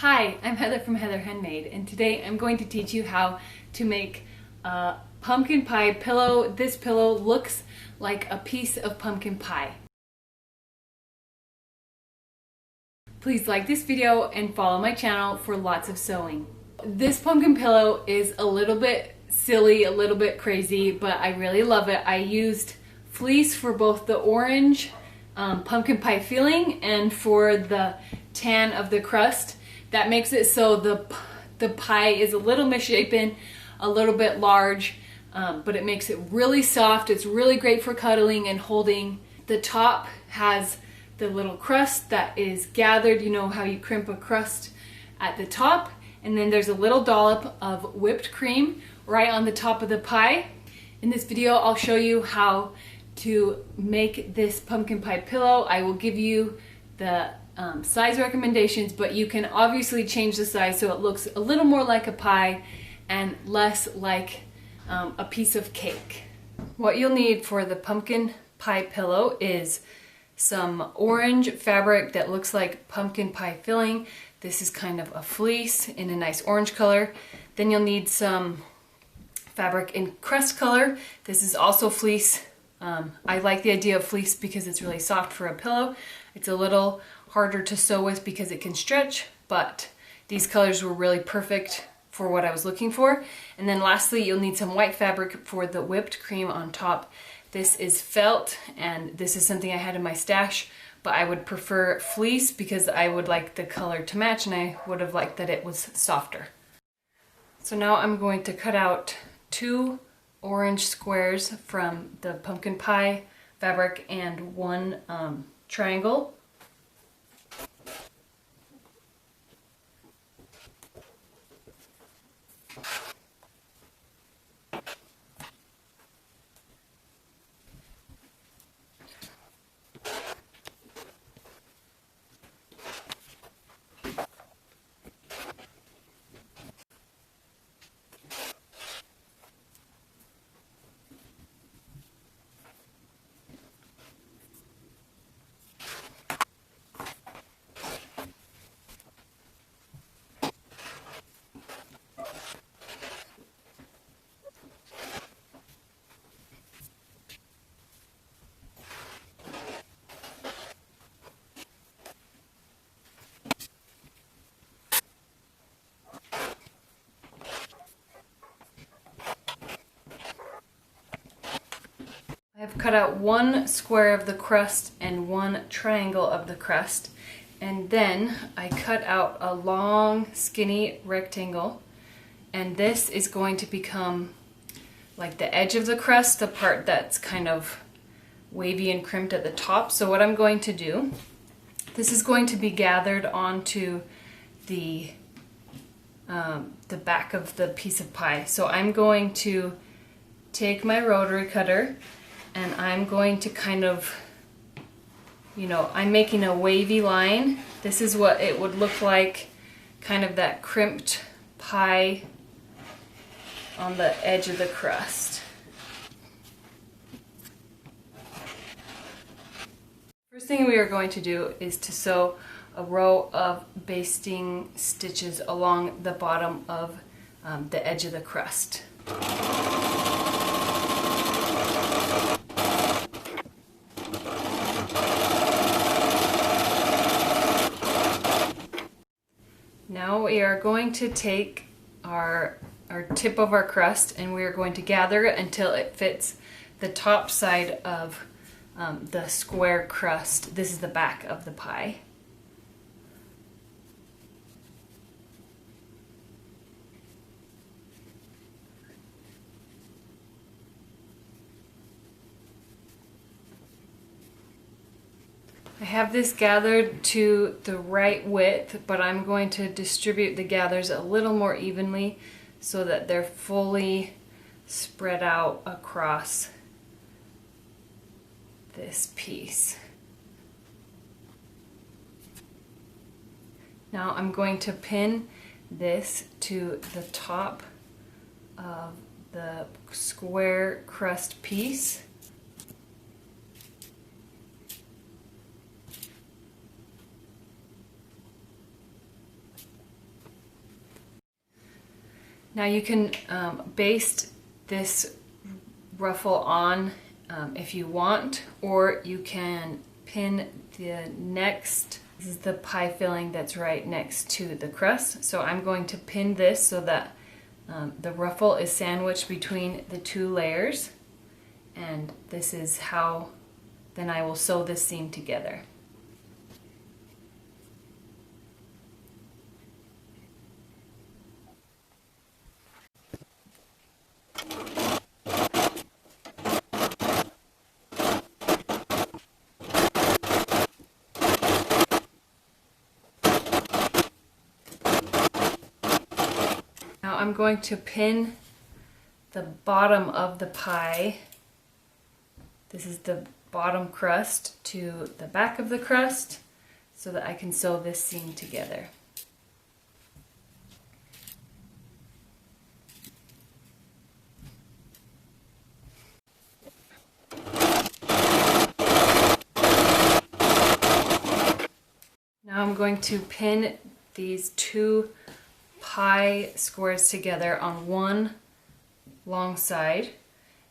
Hi, I'm Heather from Heather Handmade, and today I'm going to teach you how to make a pumpkin pie pillow. This pillow looks like a piece of pumpkin pie. Please like this video and follow my channel for lots of sewing. This pumpkin pillow is a little bit silly, a little bit crazy, but I really love it. I used fleece for both the orange pumpkin pie filling and for the tan of the crust. That makes it so the pie is a little misshapen, a little bit large, but it makes it really soft. It's really great for cuddling and holding. The top has the little crust that is gathered. You know how you crimp a crust at the top, and then there's a little dollop of whipped cream right on the top of the pie. In this video, I'll show you how to make this pumpkin pie pillow. I will give you the size recommendations, but you can obviously change the size so it looks a little more like a pie and less like a piece of cake. What you'll need for the pumpkin pie pillow is some orange fabric that looks like pumpkin pie filling. This is kind of a fleece in a nice orange color. Then you'll need some fabric in crust color. This is also fleece. I like the idea of fleece because it's really soft for a pillow. It's a little harder to sew with because it can stretch, but these colors were really perfect for what I was looking for. And then lastly, you'll need some white fabric for the whipped cream on top. This is felt, and this is something I had in my stash, but I would prefer fleece because I would like the color to match, and I would have liked that it was softer. So now I'm going to cut out 2 orange squares from the pumpkin pie fabric and 1 triangle. I've cut out 1 square of the crust and 1 triangle of the crust, and then I cut out a long skinny rectangle, and this is going to become like the edge of the crust, the part that's kind of wavy and crimped at the top. So what I'm going to do, this is going to be gathered onto the back of the piece of pie. So I'm going to take my rotary cutter and I'm going to kind of, I'm making a wavy line. This is what it would look like, kind of that crimped pie on the edge of the crust. First thing we are going to do is to sew a row of basting stitches along the bottom of the edge of the crust. Now we are going to take our tip of our crust and we are going to gather it until it fits the top side of the square crust. This is the back of the pie. I have this gathered to the right width, but I'm going to distribute the gathers a little more evenly so that they're fully spread out across this piece. Now I'm going to pin this to the top of the square crust piece. Now you can baste this ruffle on if you want, or you can pin the next, this is the pie filling that's right next to the crust. So I'm going to pin this so that the ruffle is sandwiched between the two layers, and this is how then I will sew this seam together. Now I'm going to pin the bottom of the pie, this is the bottom crust, to the back of the crust so that I can sew this seam together. Now I'm going to pin these two pie squares together on one long side,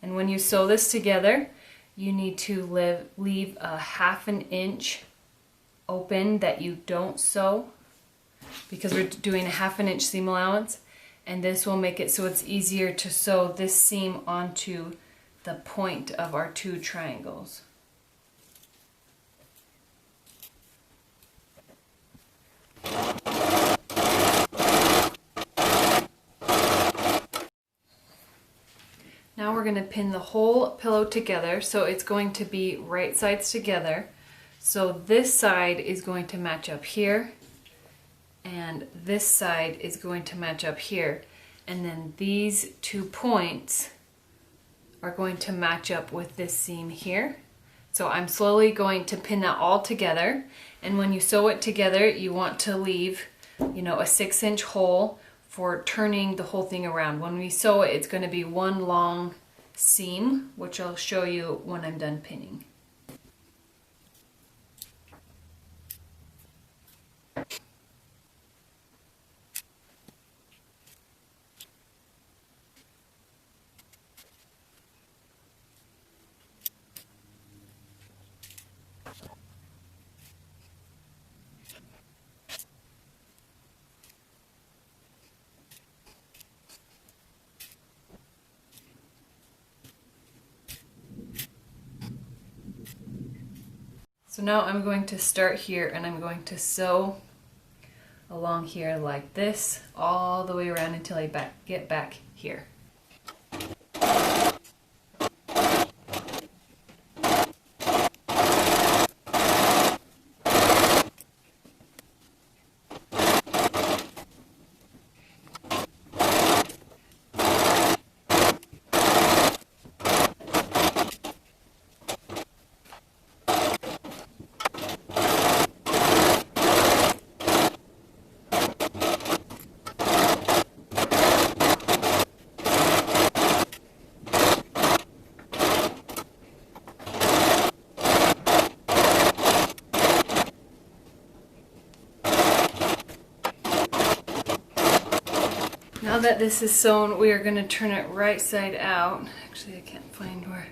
and when you sew this together you need to leave a 1/2 inch open that you don't sew, because we're doing a 1/2 inch seam allowance, and this will make it so it's easier to sew this seam onto the point of our two triangles. Now we're going to pin the whole pillow together, so it's going to be right sides together. So this side is going to match up here, and this side is going to match up here. And then these 2 points are going to match up with this seam here. So I'm slowly going to pin that all together, and when you sew it together you want to leave, you know, a 6-inch hole for turning the whole thing around. When we sew it, it's going to be one long seam, which I'll show you when I'm done pinning. So now I'm going to start here, and I'm going to sew along here like this all the way around until I get back here. Now that this is sewn, we are going to turn it right side out. Actually, I can't find where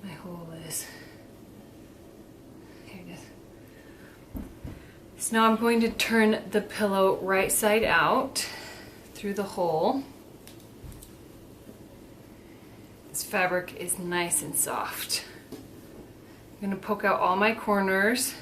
my hole is. Here it is. So now I'm going to turn the pillow right side out through the hole. This fabric is nice and soft. I'm going to poke out all my corners.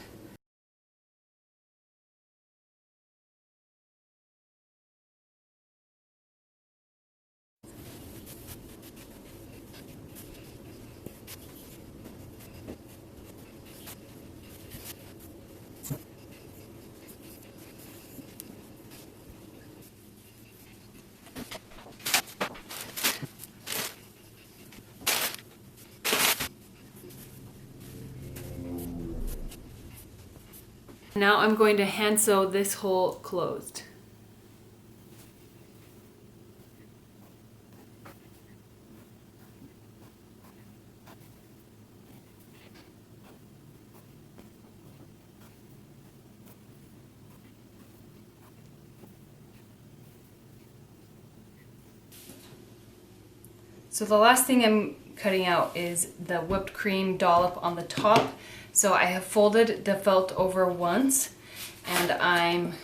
Now I'm going to hand sew this hole closed. So the last thing I'm cutting out is the whipped cream dollop on the top. So I have folded the felt over once, and I'm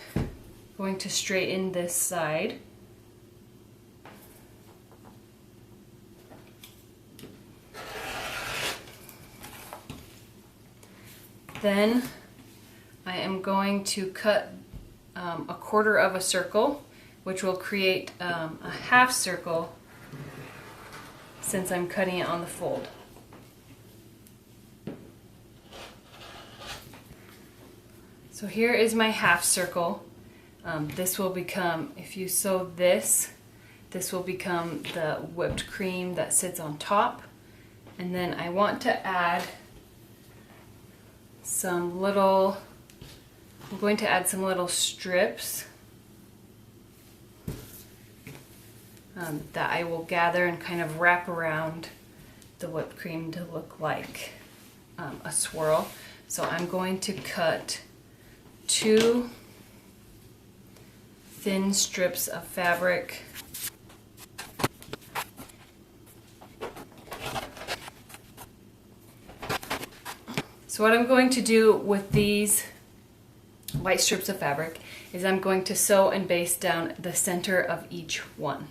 going to straighten this side. Then I am going to cut a quarter of a circle, which will create a half circle since I'm cutting it on the fold. So here is my half circle. This will become, if you sew this, this will become the whipped cream that sits on top. And then I want to add some little, I'm going to add some little strips that I will gather and kind of wrap around the whipped cream to look like a swirl. So I'm going to cut 2 thin strips of fabric. So what I'm going to do with these white strips of fabric is I'm going to sew and baste down the center of each one.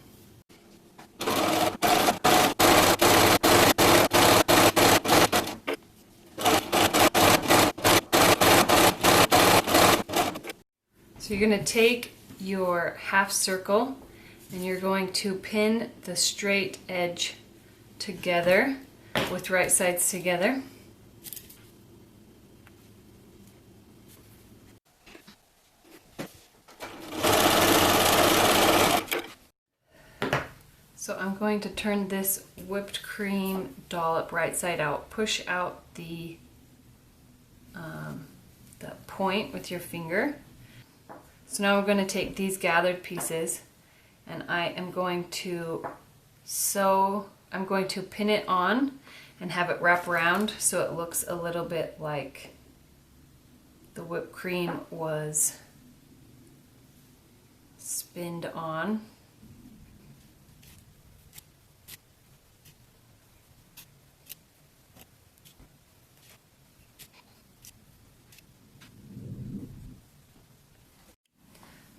So you're going to take your half circle and you're going to pin the straight edge together with right sides together. So I'm going to turn this whipped cream dollop right side out. Push out the point with your finger. So now we're going to take these gathered pieces and I am going to sew, I'm going to pin it on and have it wrap around so it looks a little bit like the whipped cream was spinned on.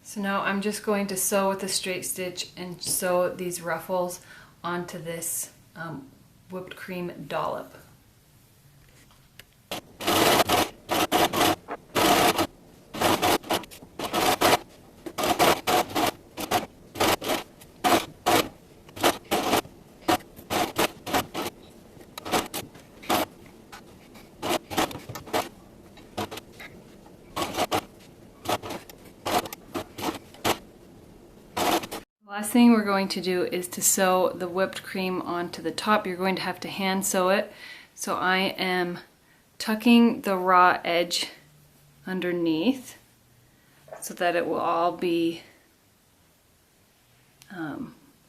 So now I'm just going to sew with a straight stitch and sew these ruffles onto this whipped cream dollop. Last thing we're going to do is to sew the whipped cream onto the top. You're going to have to hand sew it. So I am tucking the raw edge underneath so that it will all be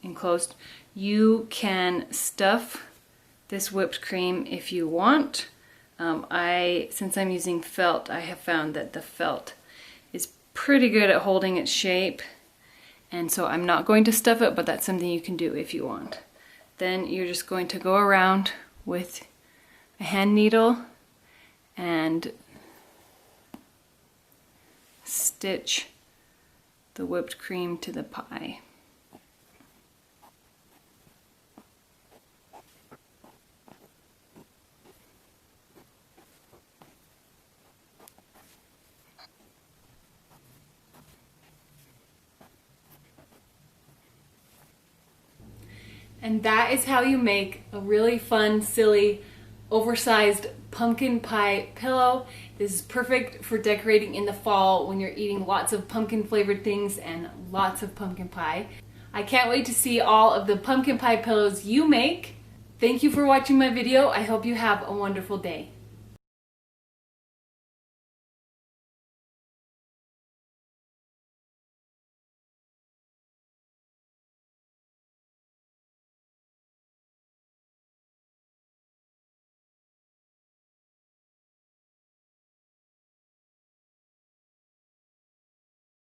enclosed. You can stuff this whipped cream if you want. Since I'm using felt, I have found that the felt is pretty good at holding its shape. And so I'm not going to stuff it, but that's something you can do if you want. Then you're just going to go around with a hand needle and stitch the whipped cream to the pie. And that is how you make a really fun, silly, oversized pumpkin pie pillow. This is perfect for decorating in the fall when you're eating lots of pumpkin flavored things and lots of pumpkin pie. I can't wait to see all of the pumpkin pie pillows you make. Thank you for watching my video. I hope you have a wonderful day.